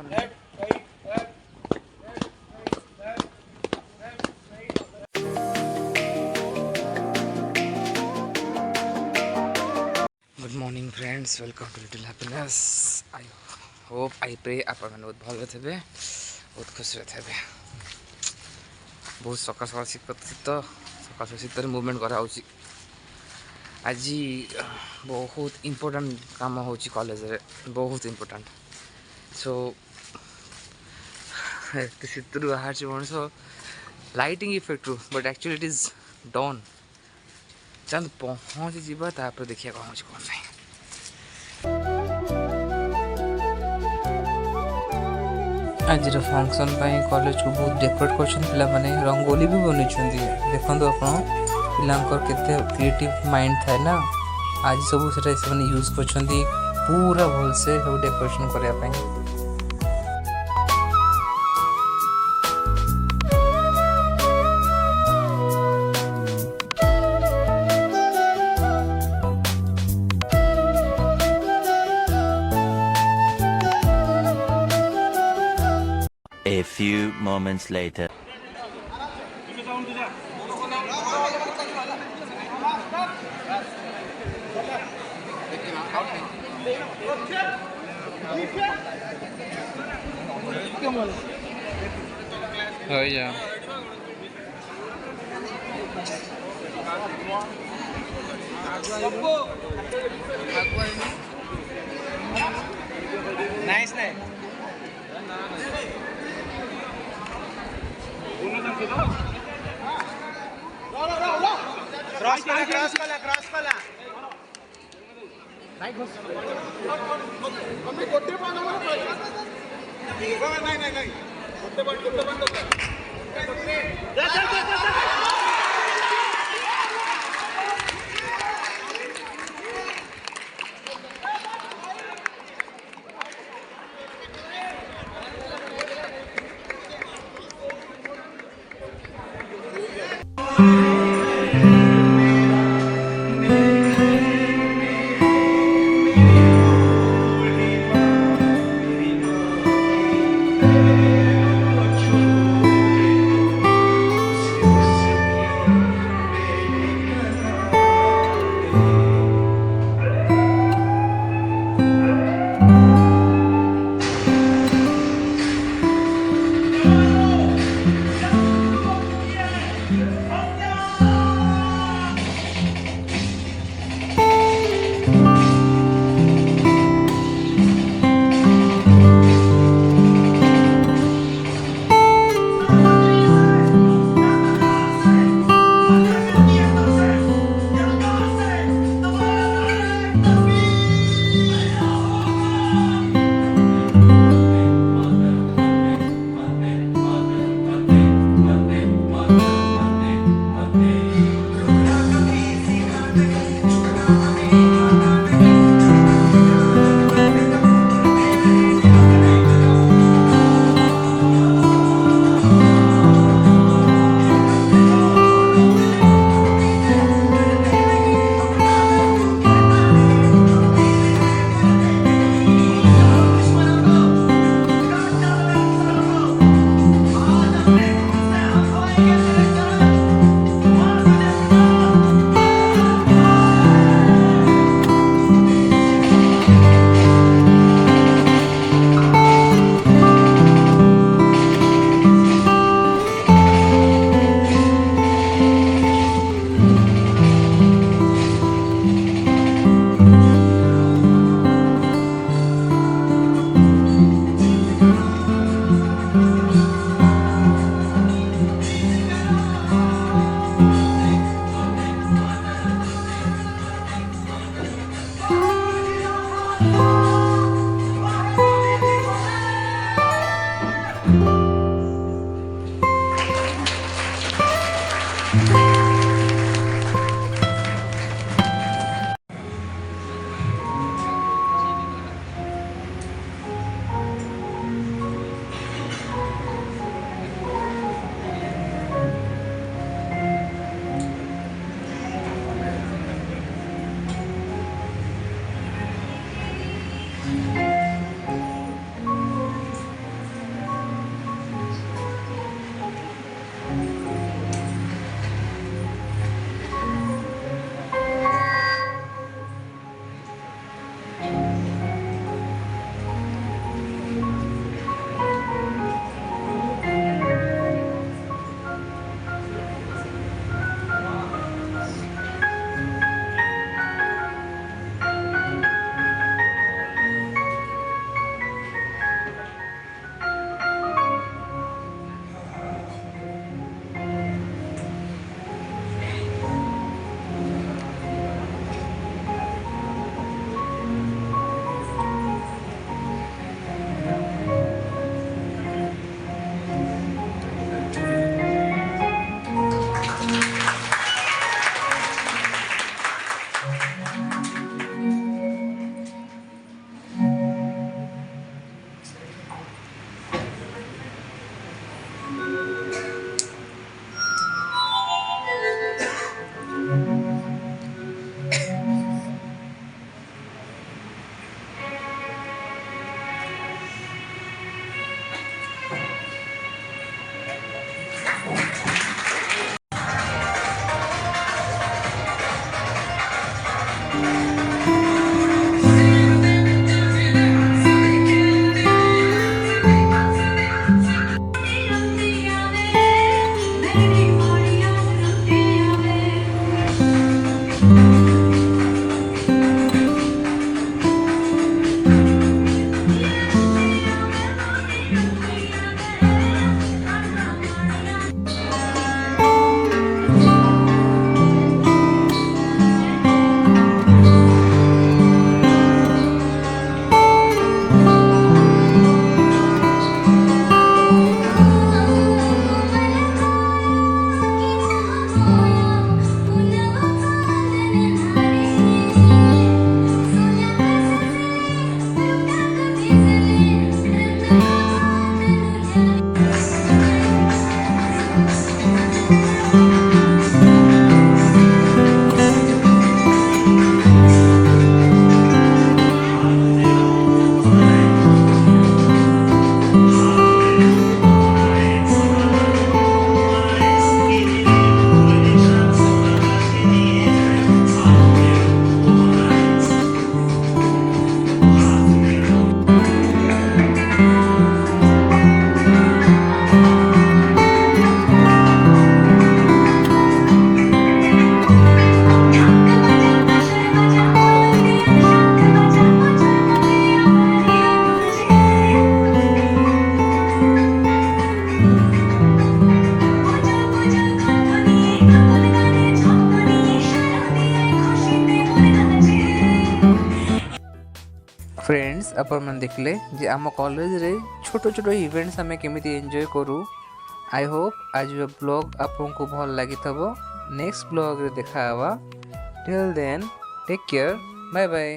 Good morning friends, welcome to little happiness. I hope I pray आप बहुत भल थे, बहुत खुश थे। बहुत सका सका शीत सका शीत मुवमेंट कराऊँ। आज बहुत इम्पोर्टेंट काम हो कॉलेज रे, बहुत इम्पोर्टेंट। सो शीत बाहर मनीष लाइटिंग इफेक्ट रू, but actually it is done. चल पहुँच जावा, तापर देखिए कौन कौन नहीं। आज फंक्शन कॉलेज को बहुत डेकोरेट कर माने रंगोली भी बनी। देखो आप पिलांकर क्रिएटिव माइंड थाए ना, आज सब से यूज कर पूरा भल से सब डेकोरेशन करने। A few moments later. Oh yeah. Nice name. Cross कला नाही घुस मम्मी गोटे पण नाही गोटे पण फ्रेंड्स आपण मैंने देखले जे आम कॉलेज रे छोट छोट इवेंट्स आम केमी एंजॉय करूँ। आई होप आज ब्लॉग आपको भल लगी नेक्स्ट ब्लॉग रे देखा till then take care bye bye.